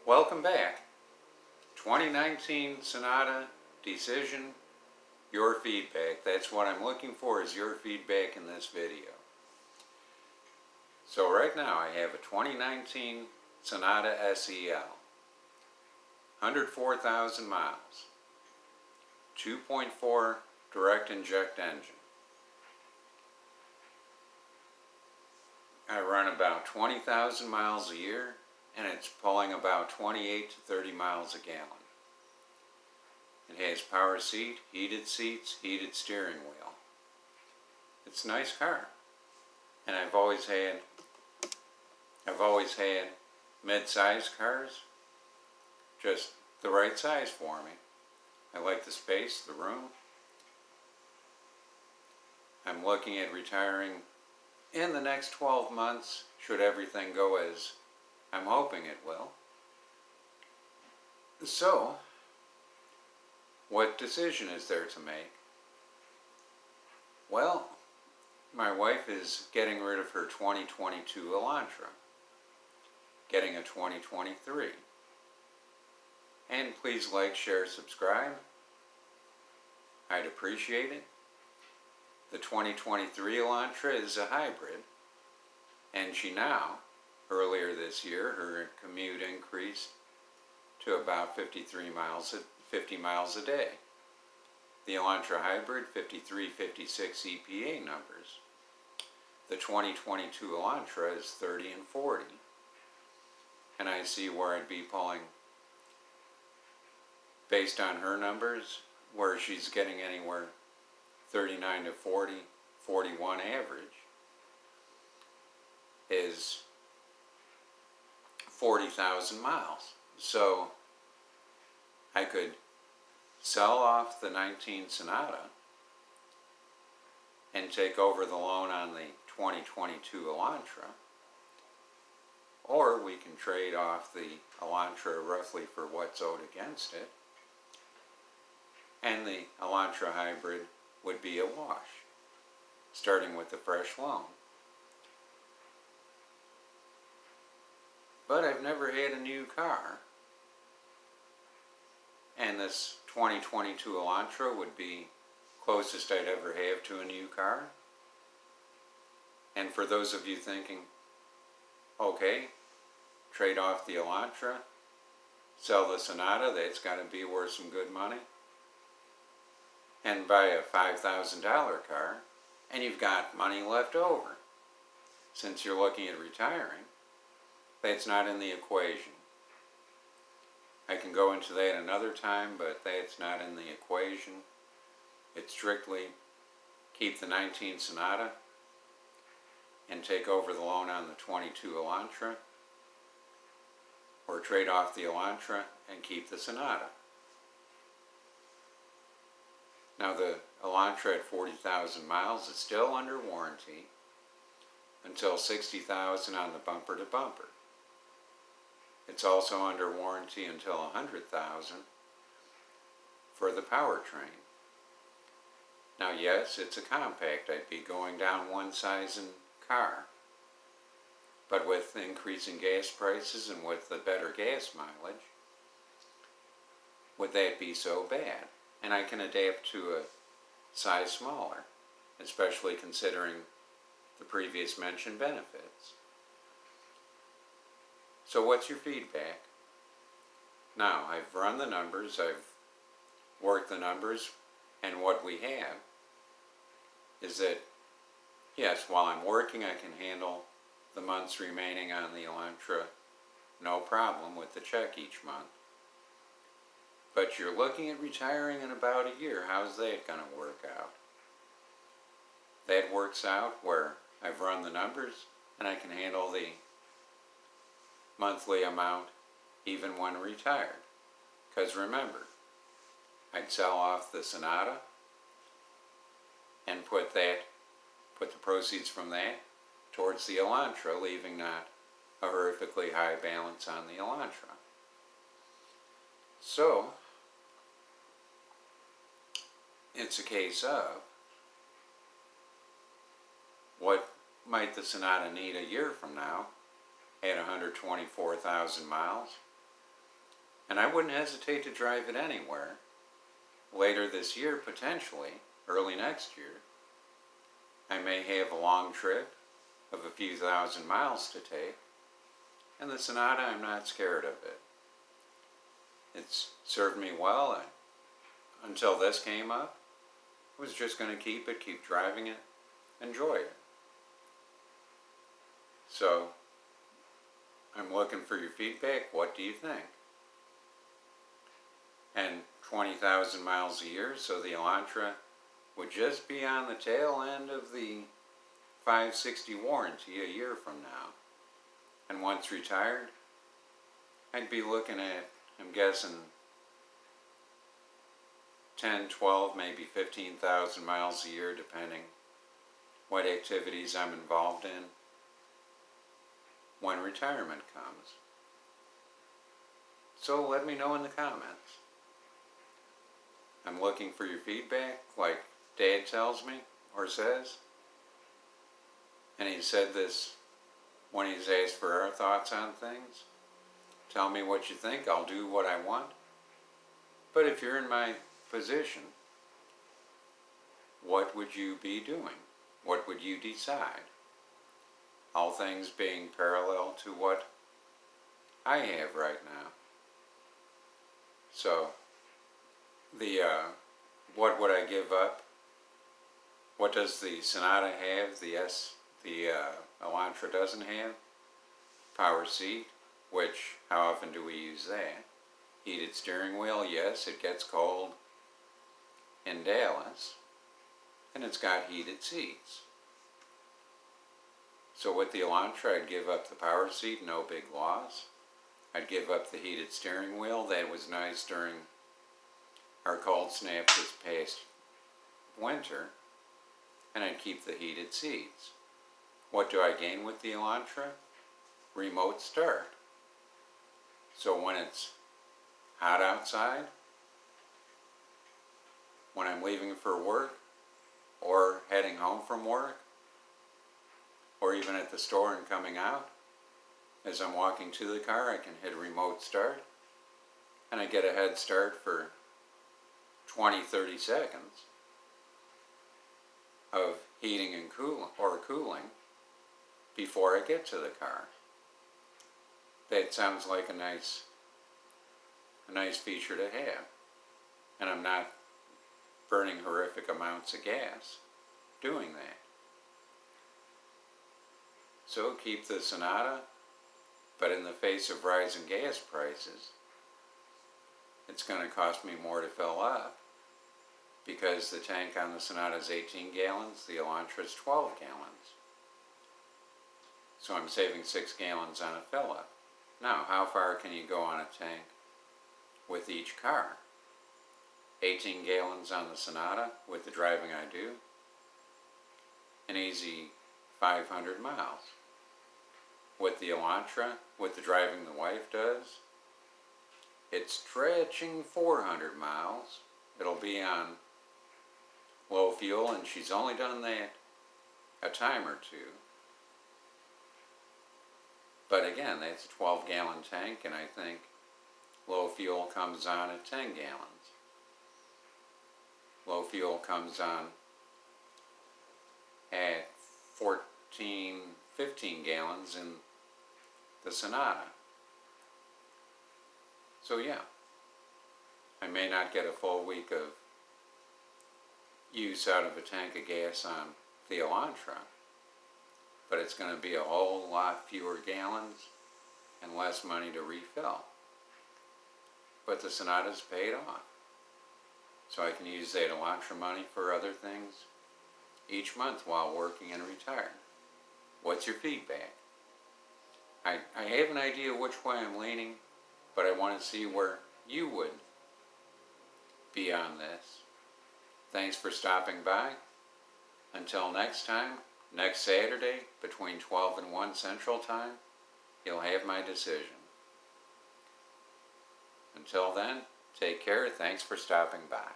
Welcome back. 2019 Sonata decision, your feedback. That's what I'm looking for, is your feedback in this video. So right now I have a 2019 Sonata SEL, 104,000 miles, 2.4 direct inject engine. I run about 20,000 miles a year, and it's pulling about 28 to 30 miles a gallon. It has power seat, heated seats, heated steering wheel. It's a nice car, and I've always had mid-sized cars, just the right size for me. I like the space, the room. I'm looking at retiring in the next 12 months, should everything go as I'm hoping it will. So, what decision is there to make? Well, my wife is getting rid of her 2022 Elantra, getting a 2023. And please like, share, subscribe. I'd appreciate it. The 2023 Elantra is a hybrid, and she now, earlier this year, her commute increased to about 50 miles a day. The Elantra hybrid, 53, 56 EPA numbers. The 2022 Elantra is 30 and 40. And I see where I'd be pulling, based on her numbers, where she's getting anywhere 39 to 40, 41 average, is 40,000 miles. So I could sell off the 19 Sonata and take over the loan on the 2022 Elantra, or we can trade off the Elantra roughly for what's owed against it, and the Elantra hybrid would be a wash, starting with the fresh loan. But I've never had a new car, and this 2022 Elantra would be closest I'd ever have to a new car. And for those of you thinking, okay, trade off the Elantra, sell the Sonata, that's got to be worth some good money, and buy a $5,000 car, and you've got money left over. Since you're looking at retiring, that's not in the equation. I can go into that another time, but that's not in the equation. It's strictly keep the 19 Sonata and take over the loan on the 22 Elantra, or trade off the Elantra and keep the Sonata. Now the Elantra at 40,000 miles is still under warranty until 60,000 on the bumper to bumper. It's also under warranty until 100,000 for the powertrain. Now yes, it's a compact. I'd be going down one size in car. But with increasing gas prices and with the better gas mileage, would that be so bad? And I can adapt to a size smaller, especially considering the previous mentioned benefits. So what's your feedback? Now, I've run the numbers, I've worked the numbers, and what we have is that, yes, while I'm working, I can handle the months remaining on the Elantra no problem with the check each month. But you're looking at retiring in about a year. How's that going to work out? That works out where I've run the numbers and I can handle the monthly amount even when retired. Because remember, I'd sell off the Sonata and put the proceeds from that towards the Elantra, leaving not a horrifically high balance on the Elantra. So, it's a case of what might the Sonata need a year from now at 124,000 miles And I wouldn't hesitate to drive it anywhere. Later this year, potentially, early next year, I may have a long trip of a few thousand miles to take, and the Sonata, I'm not scared of it. It's served me well until this came up. I was just going to keep driving it, enjoy it. So, I'm looking for your feedback. What do you think? And 20,000 miles a year, so the Elantra would just be on the tail end of the 560 warranty a year from now. And once retired, I'd be looking at, I'm guessing, 10, 12, maybe 15,000 miles a year, depending what activities I'm involved in when retirement comes. So let me know in the comments. I'm looking for your feedback, like Dad tells me or says. And he said this when he's asked for our thoughts on things. Tell me what you think, I'll do what I want. But if you're in my position, what would you be doing? What would you decide? All things being parallel to what I have right now. So, what would I give up? What does the Sonata have? The Elantra doesn't have? Power seat, which, how often do we use that? Heated steering wheel, yes, it gets cold in Dallas, and it's got heated seats. So with the Elantra, I'd give up the power seat, no big loss. I'd give up the heated steering wheel, that was nice during our cold snap this past winter, and I'd keep the heated seats. What do I gain with the Elantra? Remote start. So when it's hot outside, when I'm leaving for work, or heading home from work, or even at the store and coming out, as I'm walking to the car, I can hit remote start, and I get a head start for 20-30 seconds of heating and cooling before I get to the car. That sounds like a nice feature to have, and I'm not burning horrific amounts of gas doing that. So keep the Sonata, but in the face of rising gas prices, it's going to cost me more to fill up, because the tank on the Sonata is 18 gallons, the Elantra is 12 gallons. So I'm saving 6 gallons on a fill-up. Now, how far can you go on a tank with each car? 18 gallons on the Sonata with the driving I do, an easy 500 miles. With the Elantra, with the driving the wife does, it's stretching 400 miles. It'll be on low fuel, and she's only done that a time or two. But again, that's a 12-gallon tank, and I think low fuel comes on at 10 gallons. Low fuel comes on at 14, 15 gallons in the Sonata. So yeah, I may not get a full week of use out of a tank of gas on the Elantra, but it's going to be a whole lot fewer gallons and less money to refill. But the Sonata's paid off, so I can use that Elantra money for other things each month while working and retired. What's your feedback? I have an idea which way I'm leaning, but I want to see where you would be on this. Thanks for stopping by. Until next time, next Saturday between 12 and 1 Central Time, you'll have my decision. Until then, take care. Thanks for stopping by.